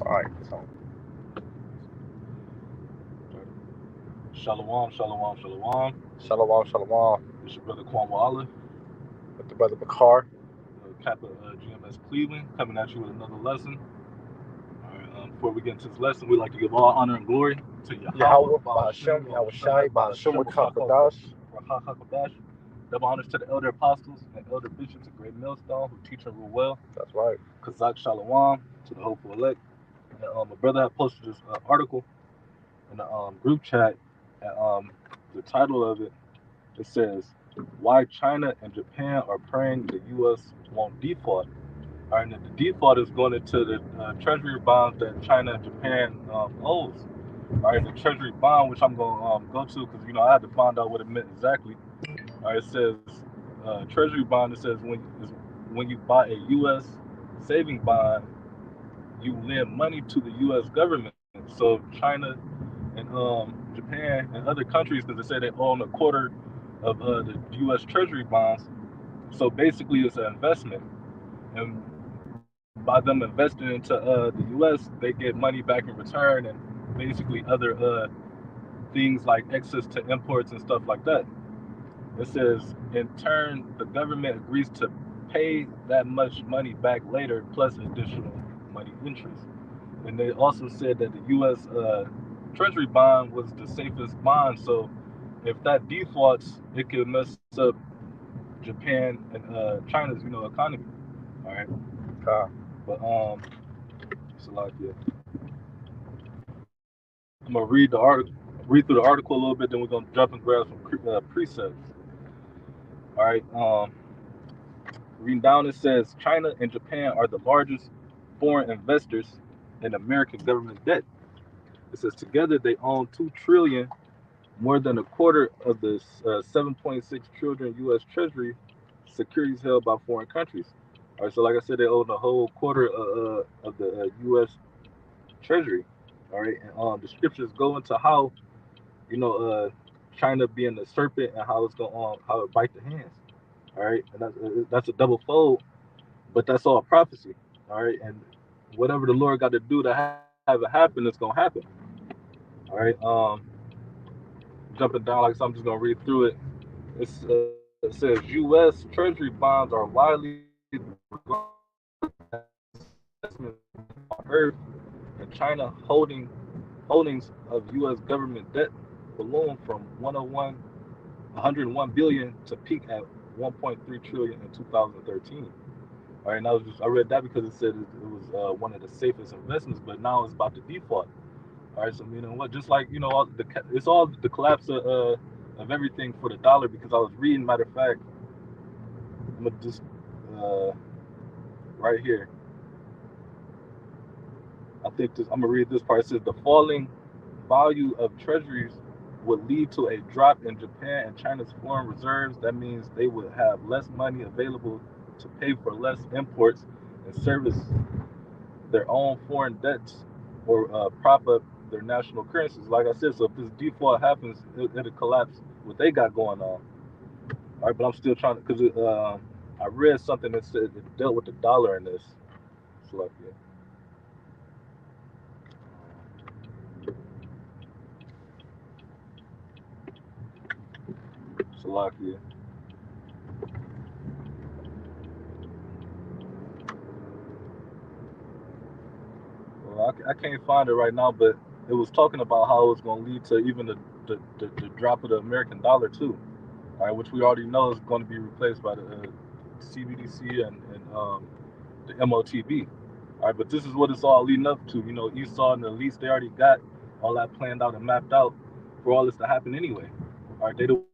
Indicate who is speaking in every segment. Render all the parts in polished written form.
Speaker 1: All right. So,
Speaker 2: Shalom, shalom, shalom.
Speaker 1: shalom, shalom.
Speaker 2: It's your brother Kwame
Speaker 1: With the brother Bakar.
Speaker 2: Kappa GMS Cleveland, coming at you with another lesson. All right, before we get into this lesson, we'd like to give all honor and glory to Yahweh,
Speaker 1: Yahweh, Ba'ashem, Yahweh Shai, Ba'ashem,
Speaker 2: Rakakakadash. Double honors to the elder apostles and elder bishops of Great Millstone who teach and rule well.
Speaker 1: That's right.
Speaker 2: Kazak Shalom to the hopeful elect. And, my brother had posted this article in the group chat. And, the title of it, it says, "Why China and Japan are praying the U.S. won't default." All right, and the default is going into the treasury bonds that China and Japan owes. All right, the treasury bond, which I'm going to go to because I had to find out what it meant exactly. All right, it says treasury bond. It says when you buy a U.S. saving bond, you lend money to the U.S. government. So China and Japan and other countries, because they say they own a quarter of the U.S. treasury bonds. So basically, it's an investment, and by them investing into the U.S., they get money back in return, and basically other things like access to imports and stuff like that. It says, in turn, the government agrees to pay that much money back later, plus additional money interest. And they also said that the U.S. Treasury bond was the safest bond, so if that defaults, it could mess up Japan and China's economy. All right,
Speaker 1: God.
Speaker 2: but so like yeah, I'm gonna read the article, read through the article a little bit, then we're gonna jump and grab some precepts. All right, reading down, it says China and Japan are the largest foreign investors in American government debt. It says together they own 2 trillion, more than a quarter of the 7.6 trillion U.S. Treasury securities held by foreign countries. All right, so like I said, they own a whole quarter of the U.S. Treasury. All right, and the scriptures go into how you know China being the serpent and how it's going how it bite the hands. All right, and that's a double fold, but that's all prophecy. All right, and whatever the Lord got to do to have it happen, it's gonna happen. All right, jumping down like so, I'm just gonna read through it. It says U.S. Treasury bonds are widely regarded as the safest investment on earth, and China holdings of U.S. government debt ballooned from 101 billion to peak at 1.3 trillion in 2013. All right, and I read that because it said it was one of the safest investments, but now it's about to default. All right, so what? Just like it's all the collapse of everything for the dollar. Because I was reading, matter of fact, I'm gonna just uh, right here. I think I'm gonna read this part. It says the falling value of treasuries would lead to a drop in Japan and China's foreign reserves. That means they would have less money available to pay for less imports and service their own foreign debts or prop up their national currencies. Like I said, so if this default happens, it'll collapse what they got going on. All right, but I'm still trying to because I read something that said it dealt with the dollar in this. Slovakia. Slovakia. Well, I can't find it right now, but it was talking about how it was going to lead to even the drop of the American dollar too. All right, which we already know is going to be replaced by the CBDC and the MOTB. All right, but this is what it's all leading up to. Esau and the elites, they already got all that planned out and mapped out for all this to happen anyway. All right, they the ones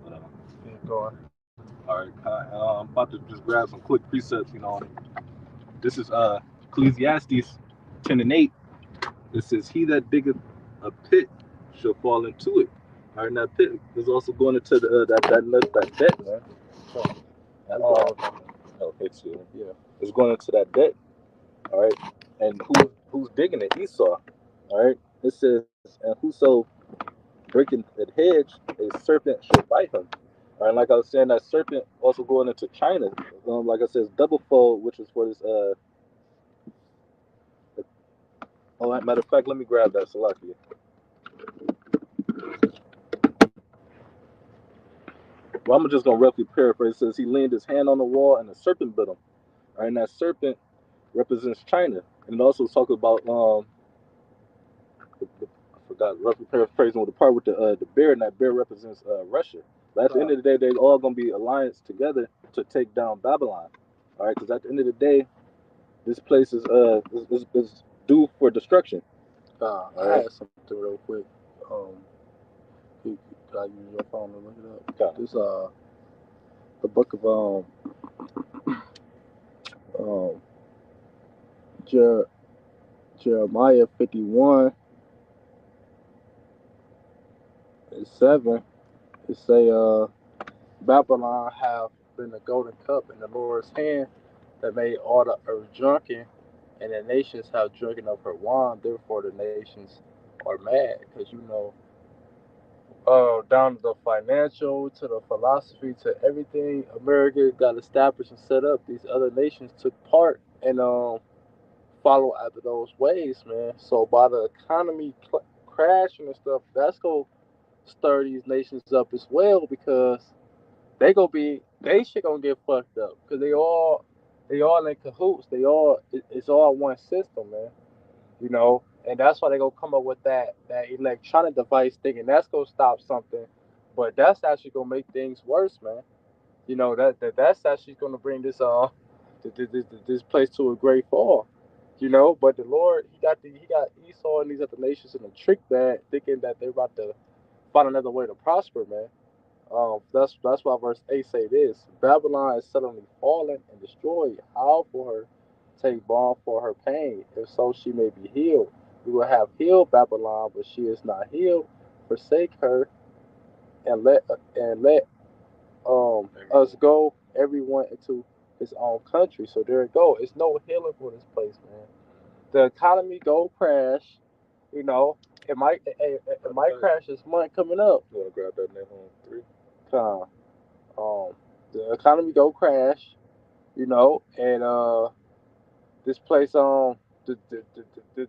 Speaker 2: that want to
Speaker 1: Keep going.
Speaker 2: all right, I'm about to just grab some quick precepts. This is Ecclesiastes 10:8. It says, "He that diggeth a pit shall fall into it." All right, and that pit is also going into that debt, man. So, and, okay, too. Yeah, it's going into that debt. All right, and who's digging it? Esau. All right, it says, "And whoso breaketh a hedge, a serpent shall bite him." All right, like I was saying, that serpent also going into China. Like I said, it's double fold, which is for this. Oh, matter of fact, let me grab that Salakia. Well, I'm just gonna roughly paraphrase. It says he leaned his hand on the wall and a serpent bit him. All right, and that serpent represents China, and it also talks about I forgot roughly paraphrasing with the part with the bear, and that bear represents Russia. But at the end of the day, they're all gonna be alliance together to take down Babylon. All right, because at the end of the day, this place is due for destruction.
Speaker 1: I had something real quick. Could I use your phone to look it up? This the book of Jeremiah 51 and 7. It say Babylon have been the golden cup in the Lord's hand that made all the earth drunken, and the nations have drunken of her wine. Therefore, the nations are mad, because down to the financial, to the philosophy, to everything America got established and set up. These other nations took part and follow after those ways, man. So by the economy crashing and stuff, that's gonna stir these nations up as well, because they shit gonna get fucked up, because they all in cahoots. It's all one system, man. And that's why they gonna come up with that electronic device thinking that's gonna stop something, but that's actually gonna make things worse, man. That's actually gonna bring this place to a great fall. But the Lord, he got Esau and these other nations in a trick bag, thinking that they're about to find another way to prosper, man. That's why verse 8 say this: Babylon is suddenly fallen and destroyed. How for her take balm for her pain, if so she may be healed. We will have healed Babylon, but she is not healed. Forsake her and let us go, everyone into his own country. So there it go. It's no healing for this place, man. The economy go crash. You know, it might crash this month coming up.
Speaker 2: You want to grab that name on 3?
Speaker 1: Uh, the economy go crash, and this place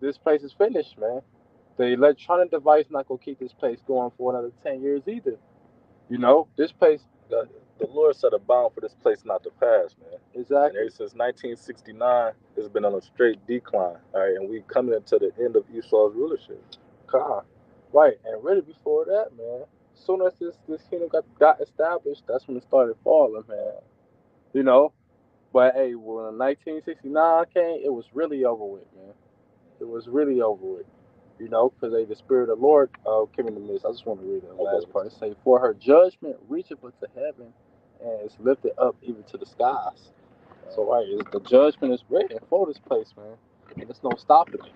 Speaker 1: this place is finished, man. The electronic device not gonna keep this place going for another 10 years either. This place.
Speaker 2: The Lord set a bound for this place not to pass, man.
Speaker 1: Exactly.
Speaker 2: And ever since 1969, it's been on a straight decline. All right, and we coming into the end of Esau's rulership.
Speaker 1: Right, and really before that, man. As soon as this kingdom got established, that's when it started falling, man. You know, but hey, when 1969 came, it was really over with, man. It was really over with. Because the Spirit of the Lord came in the midst. I just want to read the last part. It say, "For her judgment reacheth unto heaven, and is lifted up even to the skies." So, right, the judgment is written for this place, man. And there's no stopping it.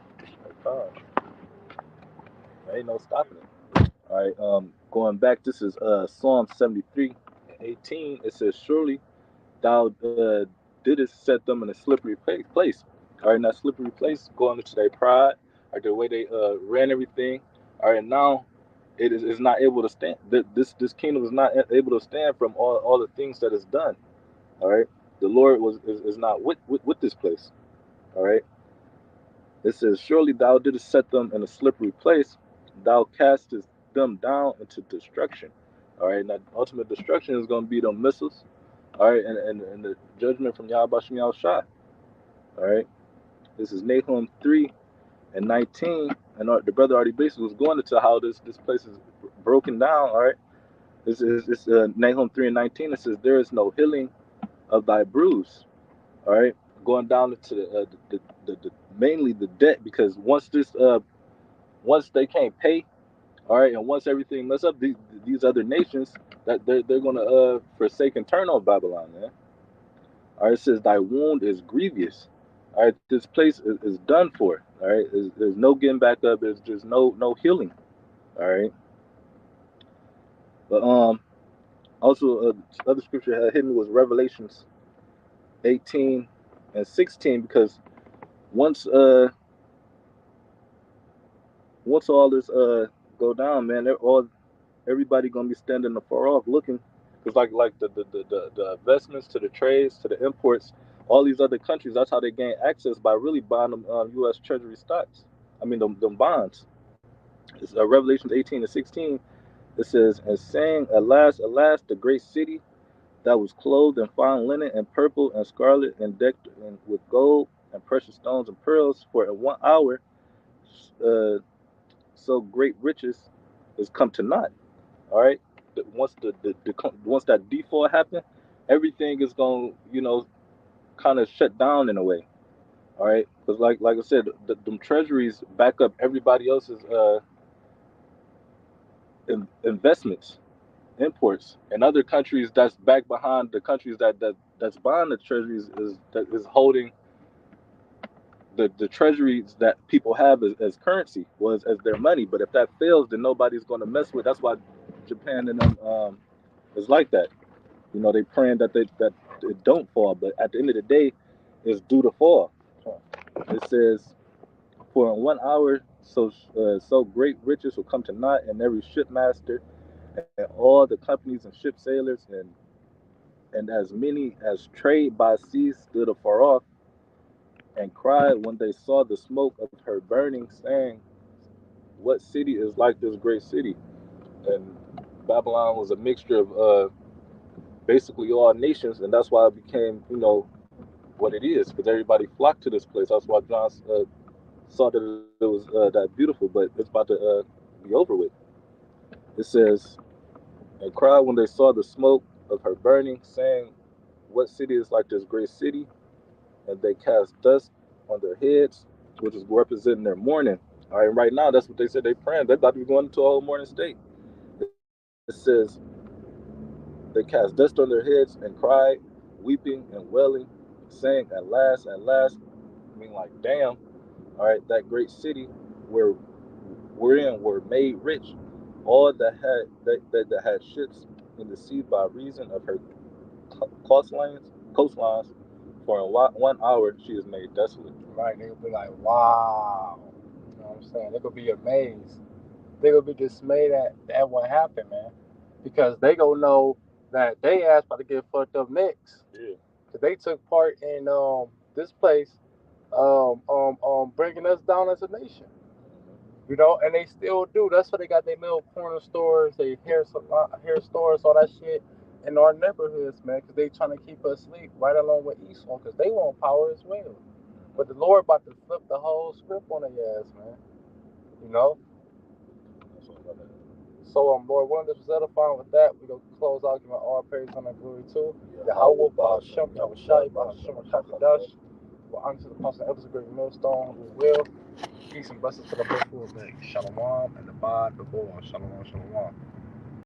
Speaker 2: There ain't no stopping it. All right, going back, this is Psalm 73 and 18. It says, "Surely thou didst set them in a slippery place." All right, in that slippery place, going into their pride, or the way they ran everything. All right, now it is not able to stand. This kingdom is not able to stand from all the things that is done. All right, the Lord is not with this place. All right, it says, "Surely thou didst set them in a slippery place; thou castest them down into destruction." All right, now ultimate destruction is going to be them missiles. All right, and the judgment from Yahweh Shem Shai. All right, this is Nahum 3 and 19, and the brother already basically was going into how this place is broken down. All right, this is Nahum 3 and 19. It says, "There is no healing of thy bruise." All right, going down into the mainly the debt, because once they can't pay, all right, and once everything mess up, these other nations that they're gonna forsake and turn on Babylon, man. All right, it says thy wound is grievous. All right, this place is done for. All right, there's no getting back up. There's just no healing. All right, but also other scripture had hidden was Revelations 18 and 16, because once once all this go down, man, everybody gonna be standing afar off looking because the investments to the trades to the imports, all these other countries, that's how they gain access by really buying them U.S. Treasury stocks. I mean, them bonds. It's Revelations 18 and 16. It says, "And saying, Alas, alas, the great city that was clothed in fine linen and purple and scarlet and decked with gold and precious stones and pearls, for in 1 hour uh, so great riches is come to naught." All right. Once once that default happen, everything is going to kind of shut down in a way. All right, because like I said, them treasuries back up everybody else's investments, imports, and other countries that's back behind the countries that's buying the treasuries that is holding the treasuries that people have as currency was as their money. But if that fails, then nobody's going to mess with. That's why Japan and them is like that. They praying that it don't fall, but at the end of the day, it's due to fall. It says, "For in 1 hour, so great riches will come to naught, and every shipmaster, and all the companies and ship sailors, and as many as trade by sea stood afar off, and cried when they saw the smoke of her burning, saying, What city is like this great city?" And Babylon was a mixture of basically all nations, and that's why it became, what it is, because everybody flocked to this place. That's why John saw that it was that beautiful, but it's about to be over with. It says, "And cried when they saw the smoke of her burning, saying, What city is like this great city? And they cast dust on their heads," which is representing their mourning. All right, and right now, that's what they said they praying. They're about to be going into a whole mourning state. It says, "They cast dust on their heads and cried, weeping and wailing, saying, At last," I mean, like, damn, all right, that great city where we're in were made rich. All that had ships in the sea by reason of her coastlines, for in 1 hour she is made desolate.
Speaker 1: Right? They'll be like, wow. You know what I'm saying? They're gonna be amazed. They're gonna be dismayed at what happened, man. Because they gonna know that they ass about to get fucked up next.
Speaker 2: Yeah.
Speaker 1: Cause they took part in this place bringing us down as a nation. You know, and they still do. That's why they got their little corner stores, their hair stores, all that shit in our neighborhoods, man. Because they trying to keep us asleep right along with Esau, because they want power as well. But the Lord about to flip the whole script on their ass, man. You know.
Speaker 2: That's what I'm gonna.
Speaker 1: So Lord, one of this was edifying with that. We gonna close out, giving all praise and glory to
Speaker 2: Yeah.
Speaker 1: Yahweh, Bahashem, Yahweh Shai, Bahashem, Shakadash. Well, honor to the Apostle Elders of Great Millstone, who will. Peace and blessings to the both who obey. Shalom and the bod, the boy. Shalom, shalom.